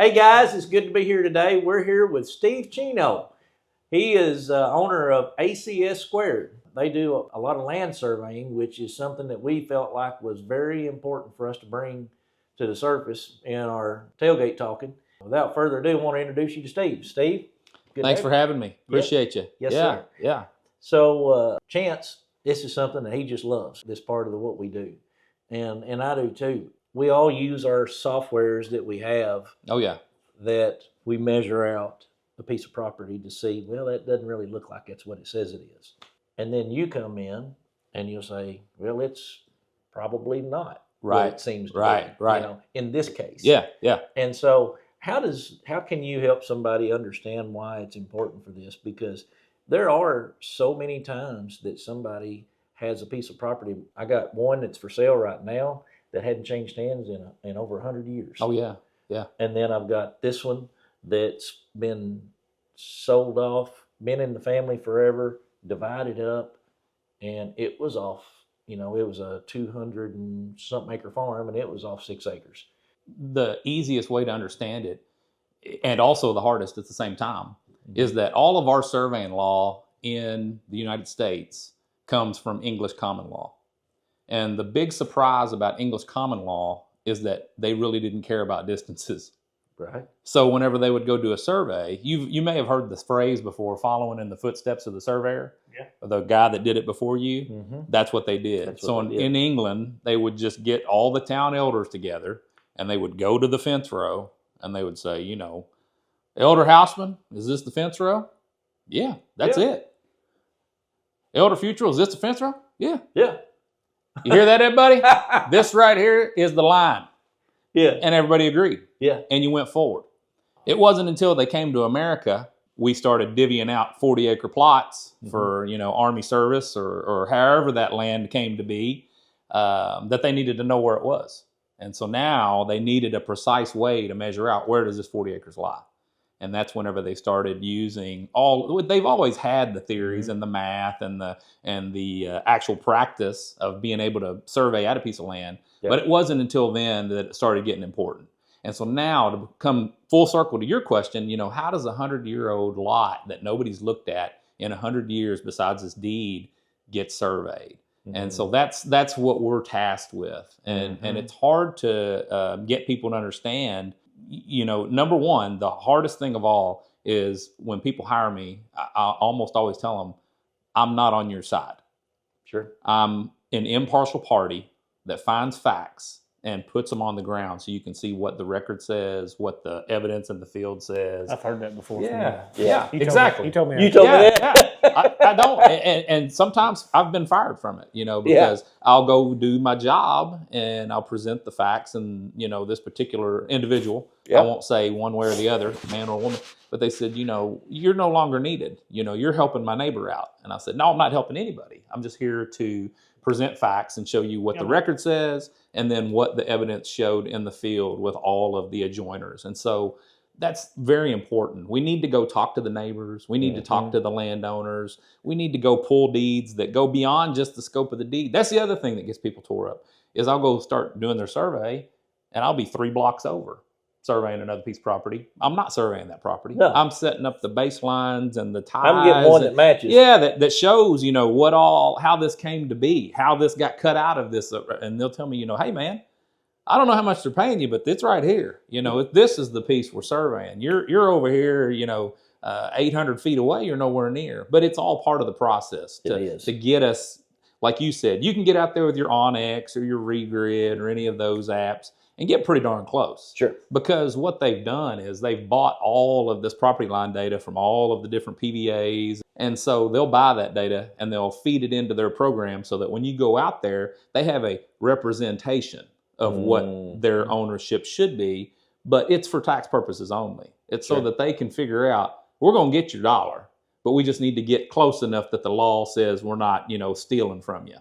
Hey guys, it's good to be here today. We're here with Steve Chino. He is owner of ACS Squared. They do a lot of land surveying, which is something that we felt like was very important for us to bring to the surface in our tailgate talking. Without further ado, I want to introduce you to Steve. Steve, good Thanks for having me. Appreciate you. Yes, yeah, sir. Yeah. So, Chance, this is something that he just loves, this part of what we do. And I do too. We all use our softwares that we have. Oh, yeah. That we measure out a piece of property to see, well, that doesn't really look like that's what it says it is. And then you come in and you'll say, well, it's probably not right. what it seems to be. Right. You know, in this case. Yeah. And so how can you help somebody understand why it's important for this? Because there are so many times that somebody has a piece of property. I got one that's for sale right now that hadn't changed hands in over 100 years. Oh, yeah. Yeah. And then I've got this one that's been sold off, been in the family forever, divided up, and it was off. You know, it was a 200 and something acre farm, and it was off 6 acres. The easiest way to understand it, and also the hardest at the same time, is that all of our surveying law in the United States comes from English common law. And the big surprise about English common law is that they really didn't care about distances. Right. So whenever they would go do a survey, you may have heard this phrase before, following in the footsteps of the surveyor. Yeah. Or the guy that did it before you. Mm-hmm. That's what they did. In England, they would just get all the town elders together and they would go to the fence row and they would say, you know, Elder Housman, is this the fence row? Yeah, that's it. Elder Futrell, is this the fence row? Yeah. Yeah. You hear that, everybody? This right here is the line. Yeah. And everybody agreed. Yeah. And you went forward. It wasn't until they came to America, we started divvying out 40-acre plots for, you know, Army service or however that land came to be, that they needed to know where it was. And so now they needed a precise way to measure out where does this 40 acres lie. And that's whenever they started using they've always had the theories and the math and the actual practice of being able to survey out a piece of land. Yep. But it wasn't until then that it started getting important. And so now to come full circle to your question, you know, how does a 100-year-old lot that nobody's looked at in 100 years besides this deed get surveyed? Mm-hmm. And so that's what we're tasked with. And it's hard to get people to understand. You know, number one, the hardest thing of all is when people hire me, I almost always tell them, I'm not on your side. Sure. I'm an impartial party that finds facts and puts them on the ground so you can see what the record says, what the evidence in the field says. I've heard that before. Yeah, exactly. You told me that. Yeah. I don't. And sometimes I've been fired from it, you know, because I'll go do my job and I'll present the facts and, you know, this particular individual, I won't say one way or the other, man or woman, but they said, you know, you're no longer needed. You know, you're helping my neighbor out. And I said, no, I'm not helping anybody. I'm just here to present facts and show you what the record says and then what the evidence showed in the field with all of the adjoiners. And so that's very important. We need to go talk to the neighbors. We need to talk to the landowners. We need to go pull deeds that go beyond just the scope of the deed. That's the other thing that gets people tore up is I'll go start doing their survey and I'll be 3 blocks over surveying another piece of property. I'm not surveying that property. No. I'm setting up the baselines and the ties. I'm getting one that matches. Yeah, that shows, you know, how this came to be, how this got cut out of this. And they'll tell me, you know, hey, man, I don't know how much they're paying you, but it's right here. You know, this is the piece we're surveying. You're over here, you know, 800 feet away. You're nowhere near. But it's all part of the process to get us, like you said, you can get out there with your Onyx or your Regrid or any of those apps and get pretty darn close. Sure. Because what they've done is they've bought all of this property line data from all of the different PVAs. And so they'll buy that data and they'll feed it into their program so that when you go out there, they have a representation of what their ownership should be, but it's for tax purposes only. It's so that they can figure out, we're going to get your dollar, but we just need to get close enough that the law says we're not, you know, stealing from you.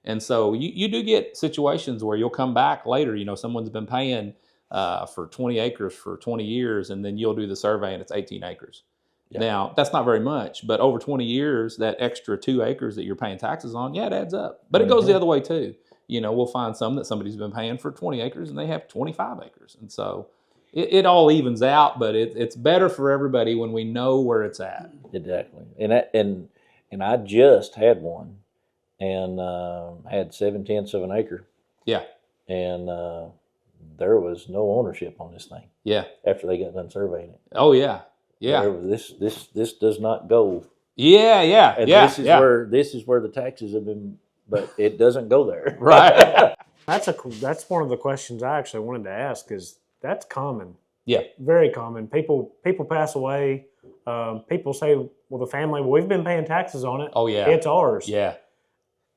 And so you do get situations where you'll come back later, you know, someone's been paying for 20 acres for 20 years, and then you'll do the survey and it's 18 acres. Yeah. Now, that's not very much, but over 20 years, that extra 2 acres that you're paying taxes on, yeah, it adds up. But it goes the other way too. You know, we'll find some that somebody's been paying for 20 acres and they have 25 acres. And so it all evens out, but it's better for everybody when we know where it's at. Exactly. And I just had one, and had 7/10 of an acre, Yeah. and there was no ownership on this thing. Yeah. After they got done surveying it. Oh yeah. Yeah. This does not go. Yeah. Yeah. And yeah. this is where the taxes have been, but it doesn't go there. Right. That's one of the questions I actually wanted to ask. Is that's common? Yeah. Very common. People pass away. People say, "Well, the family, we've been paying taxes on it. Oh yeah. It's ours." Yeah.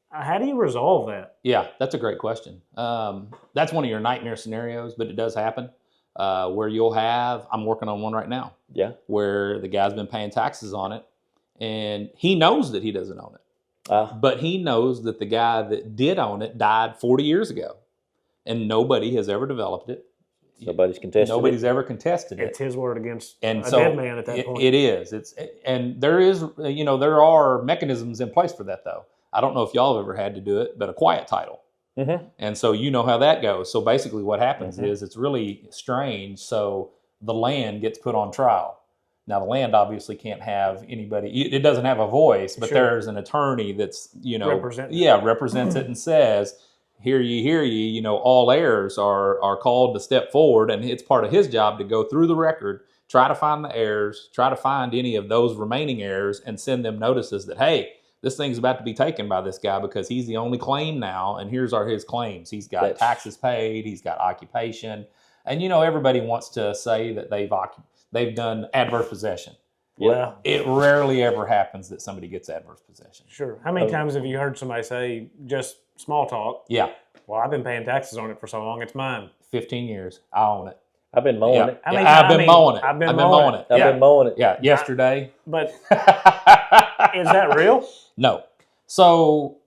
How do you resolve that? Yeah, that's a great question. That's one of your nightmare scenarios, but it does happen. Where you'll have, I'm working on one right now. Yeah. Where the guy's been paying taxes on it, and he knows that he doesn't own it. But he knows that the guy that did own it died 40 years ago, and nobody has ever developed it. Nobody's contested Nobody's ever contested it. It's his word against and a so dead man at that point. It is. And there is, there are mechanisms in place for that, though. I don't know if y'all have ever had to do it, but a quiet title. Mm-hmm. And so you know how that goes. So basically what happens is it's really strange. So the land gets put on trial. Now, the land obviously can't have anybody. It doesn't have a voice, but there's an attorney that's, represents it and says, hear ye, all heirs are called to step forward. And it's part of his job to go through the record, try to find the heirs, try to find any of those remaining heirs and send them notices that, hey, this thing's about to be taken by this guy because he's the only claim now. And here's his claims. He's got taxes paid. He's got occupation. And, everybody wants to say that they've done adverse possession. Well, it rarely ever happens that somebody gets adverse possession. Sure. How many times have you heard somebody say, just small talk? Yeah. Well, I've been paying taxes on it for so long, it's mine. 15 years. I own it. I've been mowing it. I've been mowing it. I've been mowing it. I've been mowing it. Yeah, yesterday. But is that real? No. So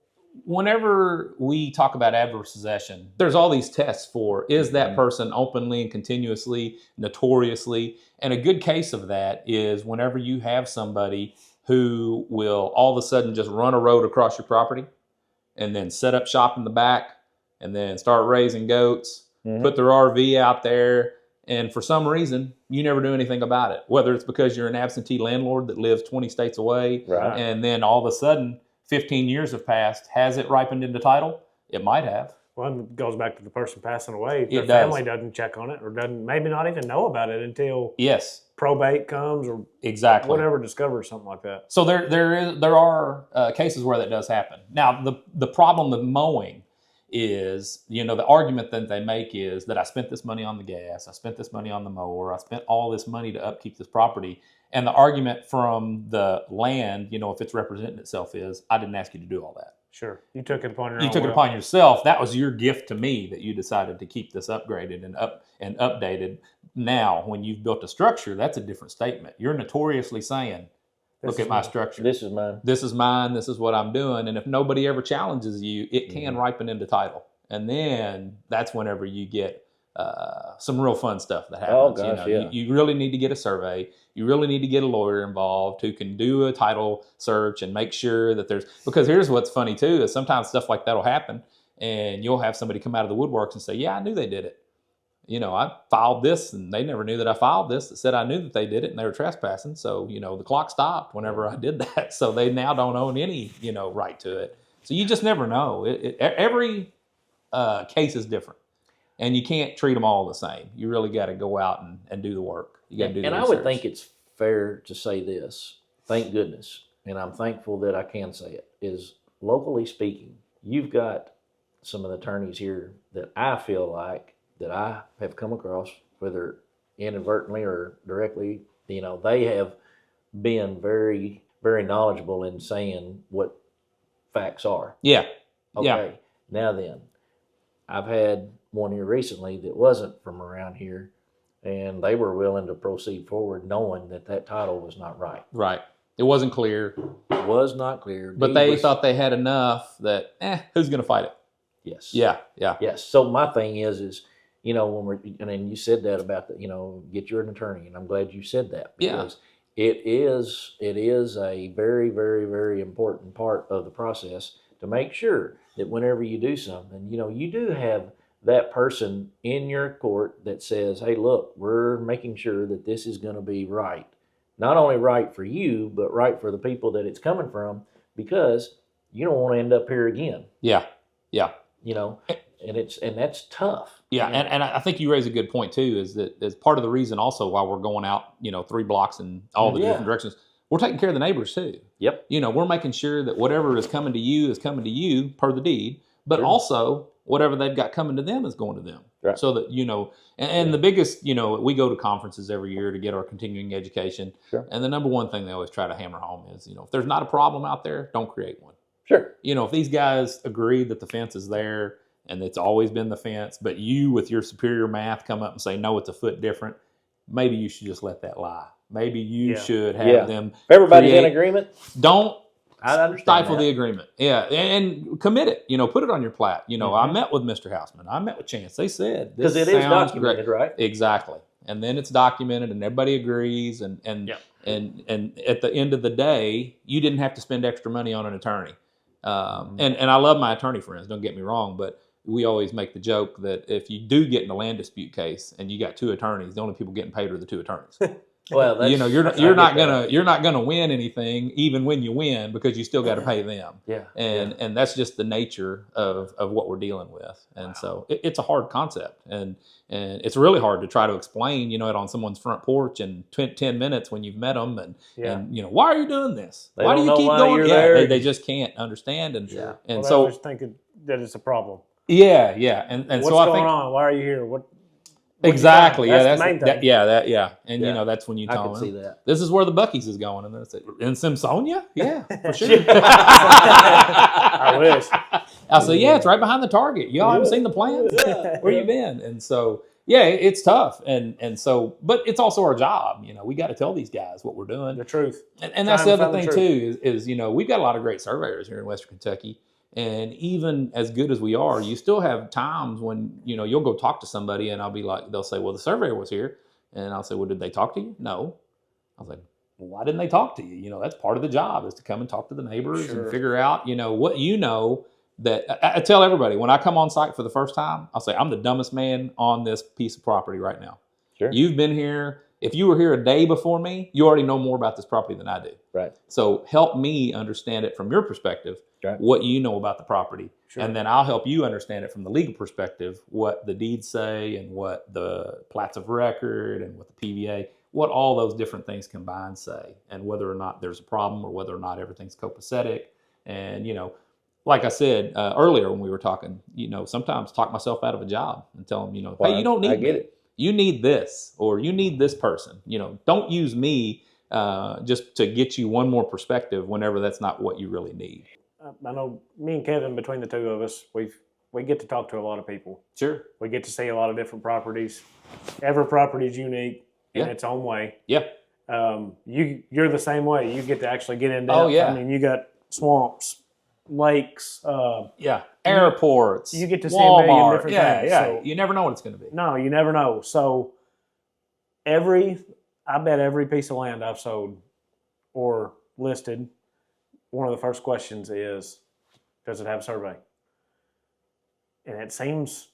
whenever we talk about adverse possession, there's all these tests for, is that person openly and continuously, notoriously? And a good case of that is whenever you have somebody who will all of a sudden just run a road across your property and then set up shop in the back and then start raising goats, put their RV out there, and for some reason, you never do anything about it. Whether it's because you're an absentee landlord that lives 20 states away, and then all of a sudden, 15 years have passed. Has it ripened into title? It might have. Well, it goes back to the person passing away. Their family doesn't check on it or doesn't maybe not even know about it until probate comes or whatever discovers something like that. So there are cases where that does happen. Now, the problem with mowing is, the argument that they make is that I spent this money on the gas, I spent this money on the mower, I spent all this money to upkeep this property. And the argument from the land, if it's representing itself is, I didn't ask you to do all that. Sure. You took it upon your own. You took it upon yourself. That was your gift to me that you decided to keep this upgraded and updated. Now, when you've built a structure, that's a different statement. You're notoriously saying, look at my structure. This is mine. This is mine. This is what I'm doing. And if nobody ever challenges you, it can ripen into title. And then that's whenever you get some real fun stuff that happens. Oh, gosh, you really need to get a survey. You really need to get a lawyer involved who can do a title search and make sure that because here's what's funny too, is sometimes stuff like that will happen and you'll have somebody come out of the woodworks and say, yeah, I knew they did it. I filed this and they never knew that I filed this. That said I knew that they did it and they were trespassing. So, the clock stopped whenever I did that. So they now don't own any, right to it. So you just never know. Every case is different. And you can't treat them all the same. You really got to go out and do the work. You got to do the research. I would think it's fair to say this, thank goodness, and I'm thankful that I can say it, is locally speaking, you've got some of the attorneys here that I feel like that I have come across, whether inadvertently or directly, they have been very, very knowledgeable in saying what facts are. Yeah. Okay. Yeah. Now then, I've had one here recently that wasn't from around here, and they were willing to proceed forward knowing that title was not right. Right. It wasn't clear. It was not clear. But they thought they had enough that, who's going to fight it? Yes. Yeah. Yes. So my thing is, when and you said that about get your attorney, and I'm glad you said that because it is a very, very, very important part of the process to make sure that whenever you do something, you do have that person in your court that says, hey, look, we're making sure that this is going to be right. Not only right for you, but right for the people that it's coming from, because you don't want to end up here again. Yeah. Yeah. You know, and that's tough. Yeah, and I think you raise a good point too. Is that as part of the reason also why we're going out, 3 blocks in all the different directions. We're taking care of the neighbors too. Yep. We're making sure that whatever is coming to you per the deed, but also whatever they've got coming to them is going to them. Right. So that and the biggest, we go to conferences every year to get our continuing education. Sure. And the number one thing they always try to hammer home is, if there's not a problem out there, don't create one. Sure. If these guys agree that the fence is there and it's always been the fence, but you with your superior math come up and say, no, it's a foot different, maybe you should just let that lie. Maybe you should have them. If everybody's in agreement, don't stifle the agreement. Yeah, and commit it. Put it on your plat. I met with Mr. Housman. I met with Chance. They said because it is documented, right? Exactly. And then it's documented, and everybody agrees. And at the end of the day, you didn't have to spend extra money on an attorney. And I love my attorney friends. Don't get me wrong, but we always make the joke that if you do get in a land dispute case and you got 2 attorneys, the only people getting paid are the 2 attorneys. Well, you're not gonna win anything even when you win, because you still got to pay them. Yeah. And that's just the nature of what we're dealing with. And so it's a hard concept, and it's really hard to try to explain, it on someone's front porch in 10 minutes when you've met them, and why are you doing this? Why do you keep going? Yeah, they just can't understand. And and so I was thinking that it's a problem. Yeah. And what's so going on? Why are you here? What exactly. That's the main thing. And that's when you I tell can see that. This is where the Buc-ee's is going, and then it's in Simpsonia. Yeah, for sure. I wish. I say, it's right behind the Target. Y'all haven't seen the plans? Where you been? And so, it's tough, and so, but it's also our job. We got to tell these guys what we're doing, the truth, and that's the other thing too. Is we've got a lot of great surveyors here in Western Kentucky. And even as good as we are, you still have times when, you'll go talk to somebody and I'll be like, they'll say, well, the surveyor was here. And I'll say, well, did they talk to you? No. I was like, well, why didn't they talk to you? That's part of the job, is to come and talk to the neighbors and figure out, what that I tell everybody when I come on site for the first time, I'll say, I'm the dumbest man on this piece of property right now. Sure. You've been here. If you were here a day before me, you already know more about this property than I do. Right. So help me understand it from your perspective, what you know about the property. Sure. And then I'll help you understand it from the legal perspective, what the deeds say and what the plats of record and what the PVA, what all those different things combined say, and whether or not there's a problem or whether or not everything's copacetic. And, like I said earlier when we were talking, sometimes talk myself out of a job and tell them, hey, you don't need me. You need this, or you need this person. Don't use me just to get you one more perspective whenever that's not what you really need. I know me and Kevin, between the 2 of us, we get to talk to a lot of people. Sure. We get to see a lot of different properties. Every property is unique in its own way. Yeah. You're the same way. You get to actually get in depth. Oh, yeah. I mean, you got swamps, lakes. Airports. You get to see Walmart, a million different things. Yeah. So, you never know what it's going to be. No, you never know. So I bet every piece of land I've sold or listed, one of the first questions is, does it have a survey? And it seems,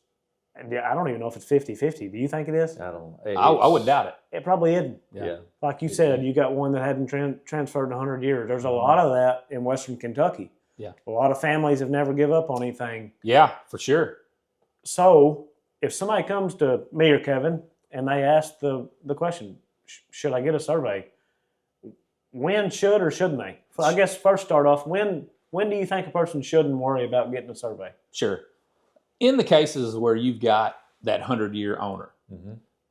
I don't even know if it's 50-50. Do you think it is? I don't. I would doubt it. It probably isn't. Yeah. Like you said, you got one that hadn't transferred in 100 years. There's a lot of that in Western Kentucky. Yeah. A lot of families have never give up on anything. Yeah, for sure. So if somebody comes to me or Kevin and they ask the question, should I get a survey? When should or shouldn't they? I guess first start off, when do you think a person shouldn't worry about getting a survey? Sure. In the cases where you've got that 100-year owner,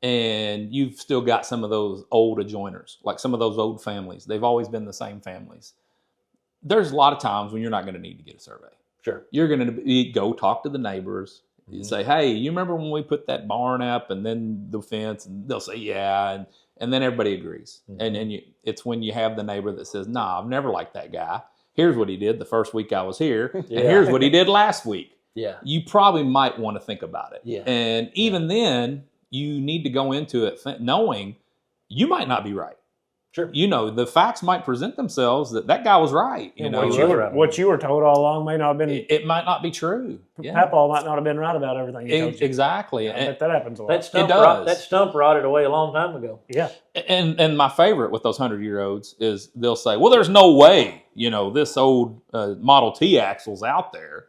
and you've still got some of those old adjoiners, like some of those old families, they've always been the same families. There's a lot of times when you're not going to need to get a survey. Sure. You're going to go talk to the neighbors. You say, hey, you remember when we put that barn up and then the fence? And they'll say, yeah. And then everybody agrees. And it's when you have the neighbor that says, nah, I've never liked that guy. Here's what he did the first week I was here. And here's what he did last week. Yeah. You probably might want to think about it. Yeah. And even then, you need to go into it knowing you might not be right. Sure. You know, the facts might present themselves that guy was right. You And know, what you were told all along may not have been. it might not be true. Yeah. Papa might not have been right about everything he told you. Exactly. I bet that happens a lot. That stump rotted away a long time ago. Yeah. And my favorite with those 100-year-olds is they'll say, well, there's no way, you know, this old Model T axle's out there.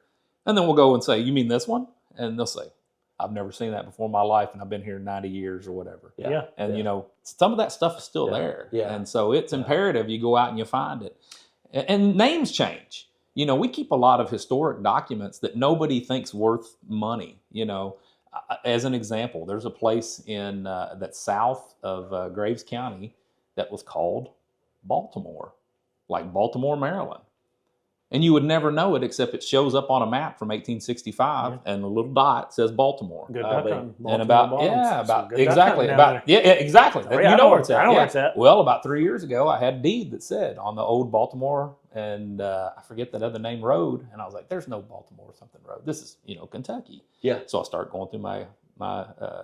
And then we'll go and say, you mean this one? And they'll say, I've never seen that before in my life, and I've been here 90 years or whatever. Yeah. And, you know, some of that stuff is still there. Yeah. And so it's imperative you go out and you find it. And names change. You know, we keep a lot of historic documents that nobody thinks worth money. You know, as an example, there's a place in that's south of Graves County that was called Baltimore, like Baltimore, Maryland. And you would never know it except it shows up on a map from 1865, and the little dot says Baltimore. Good duck hunting. And about exactly. Oh, you know where it's at. I know where it's at. Well, about 3 years ago, I had a deed that said on the old Baltimore, and I forget that other name, road, and I was like, "There's no Baltimore something road. This is Kentucky." Yeah. So I start going through my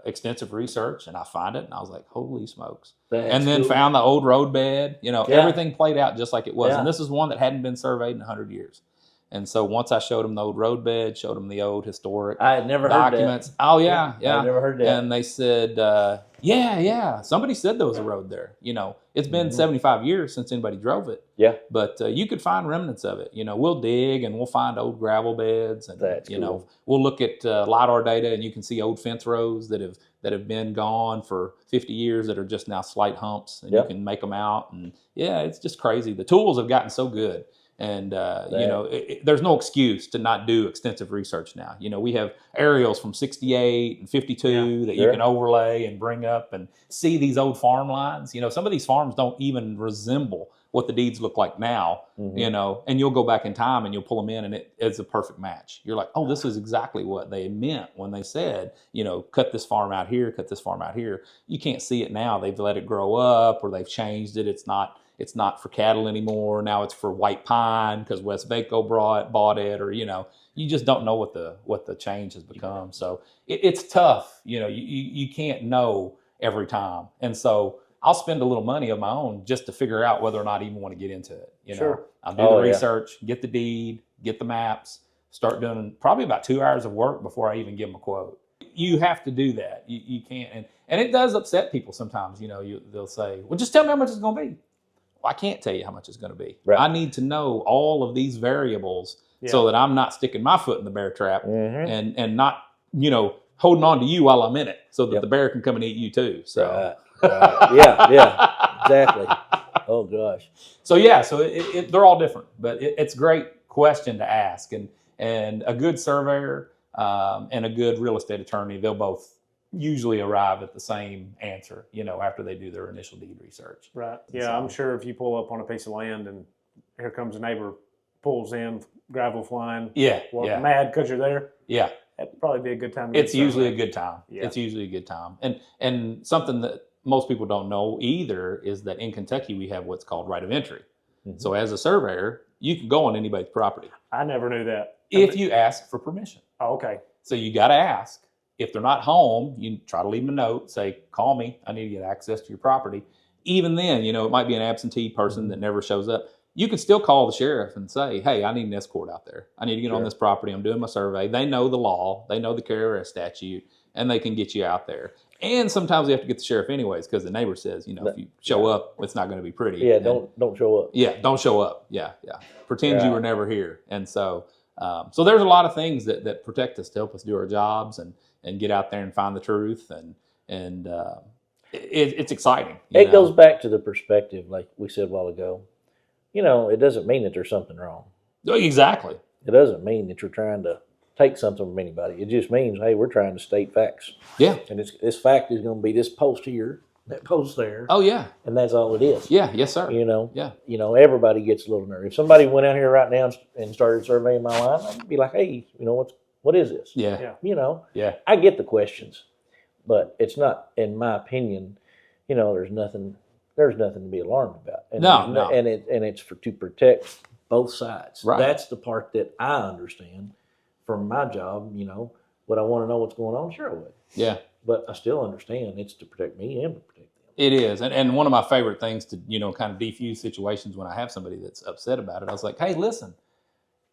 extensive research, and I find it, and I was like, "Holy smokes!" And then found the old road bed. You know, everything played out just like it was. And this is one that hadn't been surveyed in 100 years. And so once I showed them the old road bed, showed them the old historic I had never documents. Heard that. Oh yeah. I never heard that. And they said, somebody said there was a road there. You know, it's been 75 years since anybody drove it. Yeah. But you could find remnants of it. You know, we'll dig and we'll find old gravel beds, and know, we'll look at LiDAR data, and you can see old fence rows that have been gone for 50 years that are just now slight humps, and you can make them out. And it's just crazy. The tools have gotten so good. And, there's no excuse to not do extensive research now. You know, we have aerials from 68 and 52 that you can overlay and bring up and see these old farm lines. You know, some of these farms don't even resemble what the deeds look like now, you know, and you'll go back in time and you'll pull them in, and it's a perfect match. You're like, oh, this is exactly what they meant when they said, you know, cut this farm out here, cut this farm out here. You can't see it now. They've let it grow up, or they've changed it. It's not for cattle anymore. Now it's for white pine because West Vaco bought it, or, you know, you just don't know what the change has become. So it's tough. You know, you can't know every time. And so I'll spend a little money of my own just to figure out whether or not I even want to get into it. You know, I'll do the research, get the deed, get the maps, start doing probably about 2 hours of work before I even give them a quote. You have to do that. You can't. And it does upset people sometimes. You know, they'll say, well, just tell me how much it's going to be. Well, I can't tell you how much it's going to be. Right. I need to know all of these variables so that I'm not sticking my foot in the bear trap and not, you know, holding on to you while I'm in it, so that the bear can come and eat you too. So exactly. Oh gosh. So they're all different, but it's a great question to ask, and a good surveyor and a good real estate attorney, they'll both usually arrive at the same answer, you know, after they do their initial deed research. Right. Yeah, so, I'm sure if you pull up on a piece of land and here comes a neighbor, pulls in, gravel flying, mad because you're there. Yeah. That'd probably be a good time. It's usually a good time. Yeah. It's usually a good time. And something that most people don't know either is that in Kentucky we have what's called right of entry. So as a surveyor, you can go on anybody's property. I never knew that. If you ask for permission. Oh, okay. So you got to ask. If they're not home, you try to leave them a note, say, call me, I need to get access to your property. Even then, you know, it might be an absentee person that never shows up. You can still call the sheriff and say, hey, I need an escort out there. I need to get on this property. I'm doing my survey. They know the law. They know the carry arrest statute, and they can get you out there. And sometimes you have to get the sheriff anyways, because the neighbor says, you know, if you show up, it's not going to be pretty. Yeah, don't show up. Yeah, don't show up. Yeah. Pretend you were never here. And so so there's a lot of things that protect us to help us do our jobs and get out there and find the truth, and it's exciting. It goes back to the perspective, like we said a while ago. You know, it doesn't mean that there's something wrong. Exactly. It doesn't mean that you're trying to take something from anybody. It just means, hey, we're trying to state facts. Yeah. And this fact is going to be this post here, that post there. Oh yeah. And that's all it is. Yeah. Yes, sir. You know. Yeah. You know, everybody gets a little nervous. If somebody went out here right now and started surveying my line, I'd be like, hey, you know, what is this? Yeah. You know. Yeah. I get the questions, but it's not, in my opinion, you know, there's nothing to be alarmed about. And no. And it's to protect both sides. Right. That's the part that I understand from my job. You know, would I want to know what's going on? Sure I would. Yeah. But I still understand it's to protect me and to protect them. It is. And one of my favorite things to, kind of defuse situations when I have somebody that's upset about it, I was like, hey, listen,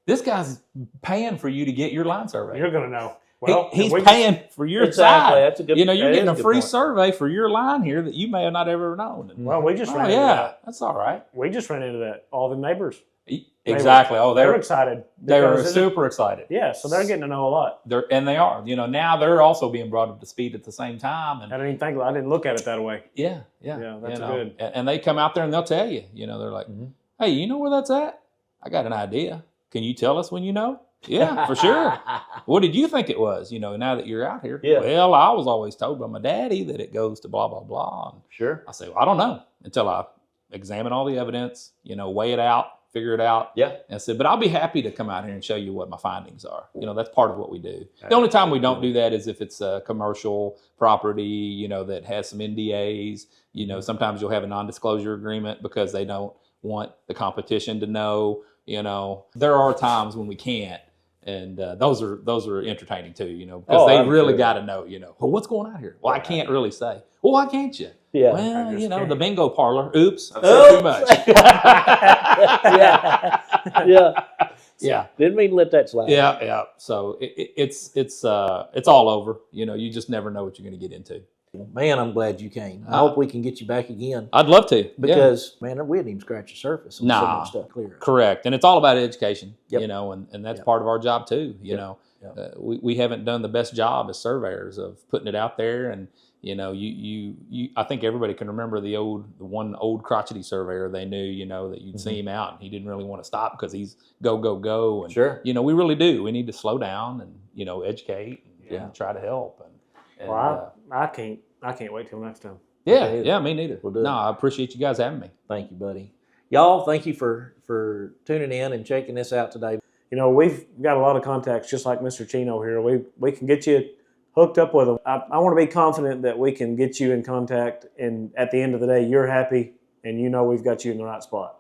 this guy's paying for you to get your line survey. You're going to know. Well, he's paying for your exactly. side. That's a good. You're getting a free point. survey for your line here that you may have not ever known. And, well, we just ran into that. That's all right. We just ran into that. All the neighbors. Exactly. They were excited. They were super excited. Yeah, so they're getting to know a lot. They are. Now they're also being brought up to speed at the same time. And I didn't look at it that way. Yeah. That's good. And they come out there and they'll tell you. They're like, hey, you know where that's at? I got an idea. Can you tell us when you know? Yeah, for sure. What did you think it was? Now that you're out here. Yeah. Well, I was always told by my daddy that it goes to blah, blah, blah. And Sure. I say, well, I don't know until I examine all the evidence, weigh it out, figure it out. Yeah. And I said, but I'll be happy to come out here and show you what my findings are. That's part of what we do. The only time we don't do that is if it's a commercial property, that has some NDAs. Sometimes you'll have a non-disclosure agreement because they don't want the competition to know. There are times when we can't. And those are entertaining too, because they really got to know, well, what's going on here? Well, I can't really say. Well, why can't you? Yeah. Well, the bingo parlor. Oops, I've said too much. Yeah. Didn't mean to let that slide. Yeah. So it's all over. You just never know what you're going to get into. Man, I'm glad you came. I hope we can get you back again. I'd love to. Because, man, we didn't even scratch the surface on so much stuff clear. Correct. And it's all about education, Yep. and that's part of our job too. We haven't done the best job as surveyors of putting it out there. And, I think everybody can remember the one old crotchety surveyor they knew, that you'd see him out and he didn't really want to stop because he's go. And, sure. We really do. We need to slow down and, educate and try to help. And well, I can't wait till next time. Yeah, me neither. We'll do it. No, I appreciate you guys having me. Thank you, buddy. Y'all, thank you for tuning in and checking this out today. We've got a lot of contacts, just like Mr. Chino here. We can get you hooked up with them. I want to be confident that we can get you in contact, and at the end of the day, you're happy, and we've got you in the right spot.